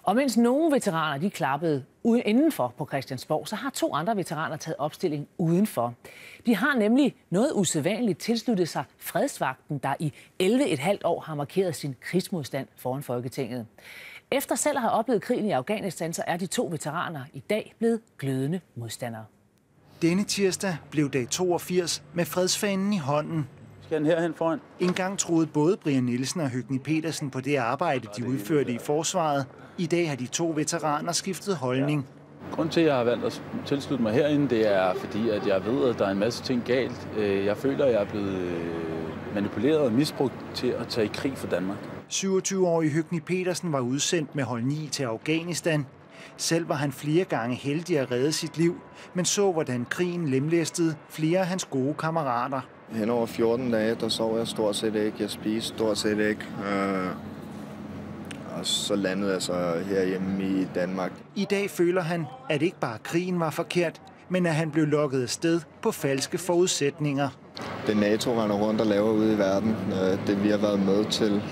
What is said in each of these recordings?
Og mens nogle veteraner de klappede indenfor på Christiansborg, så har 2 andre veteraner taget opstilling udenfor. De har nemlig noget usædvanligt tilsluttet sig Fredsvagten, der i 11,5 år har markeret sin krigsmodstand foran Folketinget. Efter selv at have oplevet krigen i Afghanistan, så er de 2 veteraner i dag blevet glødende modstandere. Denne tirsdag blev dag 82 med fredsfanen i hånden. Skal den herhen foran? En gang troede både Brian Nielsen og Høgni Petersen på det arbejde, de udførte i forsvaret. I dag har de 2 veteraner skiftet holdning. Grunden til, at jeg har valgt at tilslutte mig herinde, det er fordi, at jeg ved, at der er en masse ting galt. Jeg føler, at jeg er blevet manipuleret og misbrugt til at tage i krig for Danmark. 27-årige Høgni Petersen var udsendt med hold 9 til Afghanistan. Selv var han flere gange heldig at redde sit liv, men så, hvordan krigen lemlæstede flere af hans gode kammerater. Hen over 14 dage, der sov jeg stort set ikke. Jeg spiste stort set ikke. Og så landede jeg så herhjemme i Danmark. I dag føler han, at ikke bare krigen var forkert, men at han blev lokket afsted på falske forudsætninger. Det NATO render rundt og laver ude i verden, det vi har været med til,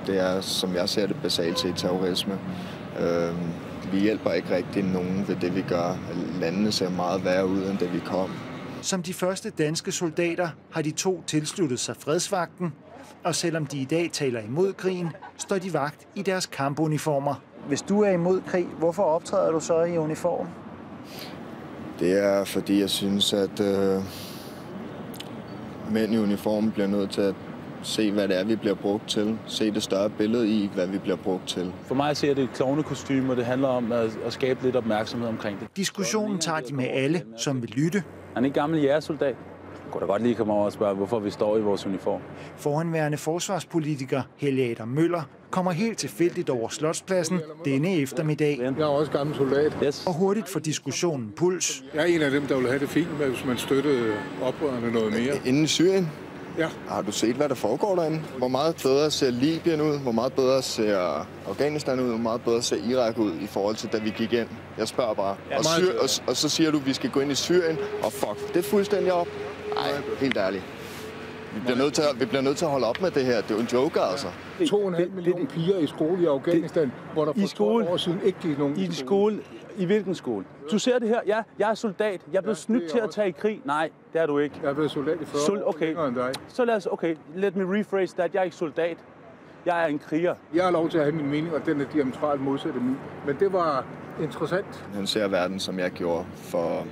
det er som jeg ser det, basalt set terrorisme. Vi hjælper ikke rigtig nogen ved det, vi gør. Landene ser meget værre ud, end det vi kom. Som de første danske soldater har de 2 tilsluttet sig Fredsvagten, og selvom de i dag taler imod krigen, står de vagt i deres kampuniformer. Hvis du er imod krig, hvorfor optræder du så i uniform? Det er, fordi jeg synes, at mænd i uniform bliver nødt til at se, hvad det er, vi bliver brugt til. Se det større billede i, hvad vi bliver brugt til. For mig ser det et klovnekostyme, og det handler om at skabe lidt opmærksomhed omkring det. Diskussionen tager de med alle, som vil lytte. Han er en gammel jægersoldat. Jeg kunne da godt lige komme over og spørge, hvorfor vi står i vores uniform. Forhenværende forsvarspolitiker Helge Adam Møller kommer helt tilfældigt over Slotspladsen denne eftermiddag. Jeg er også gammel soldat. Yes. Og hurtigt får diskussionen puls. Jeg er en af dem, der vil have det fint, hvis man støttede oprørerne noget mere. Inden i Syrien? Ja. Har du set, hvad der foregår derinde? Hvor meget bedre ser Libyen ud? Hvor meget bedre ser Afghanistan ud? Hvor meget bedre ser Irak ud i forhold til, da vi gik ind? Jeg spørger bare. Ja, og så siger du, at vi skal gå ind i Syrien, og fuck, det er fuldstændig op. Nej, helt ærligt. Vi bliver nødt til at holde op med det her. Det er jo en joke, altså. 2,5 millioner piger i skole i Afghanistan, hvor der for 12 år siden ikke gik nogen. I skole? I hvilken skole? Du ser det her? Ja, jeg er soldat. Jeg er blevet snydt til at tage i krig. Nej, det er du ikke. Jeg er blevet soldat i 40 år end dig. Så lad os, let me rephrase that. Jeg er ikke soldat. Jeg er en kriger. Jeg har lov til at have min mening, og den er diametralt modsat af min. Men det var interessant. Han ser verden, som jeg gjorde for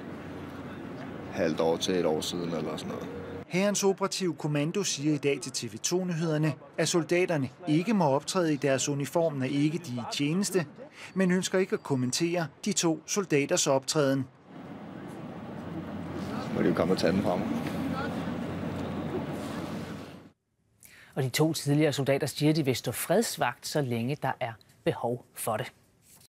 halvt år til 1 år siden, eller sådan noget. Hærens operative kommando siger i dag til TV2-nyhederne, at soldaterne ikke må optræde i deres uniform, når ikke de er i tjeneste, men ønsker ikke at kommentere de 2 soldaters optræden. Så må de jo komme og tage den fra mig. Og de 2 tidligere soldater siger, at de vil stå fredsvagt, så længe der er behov for det.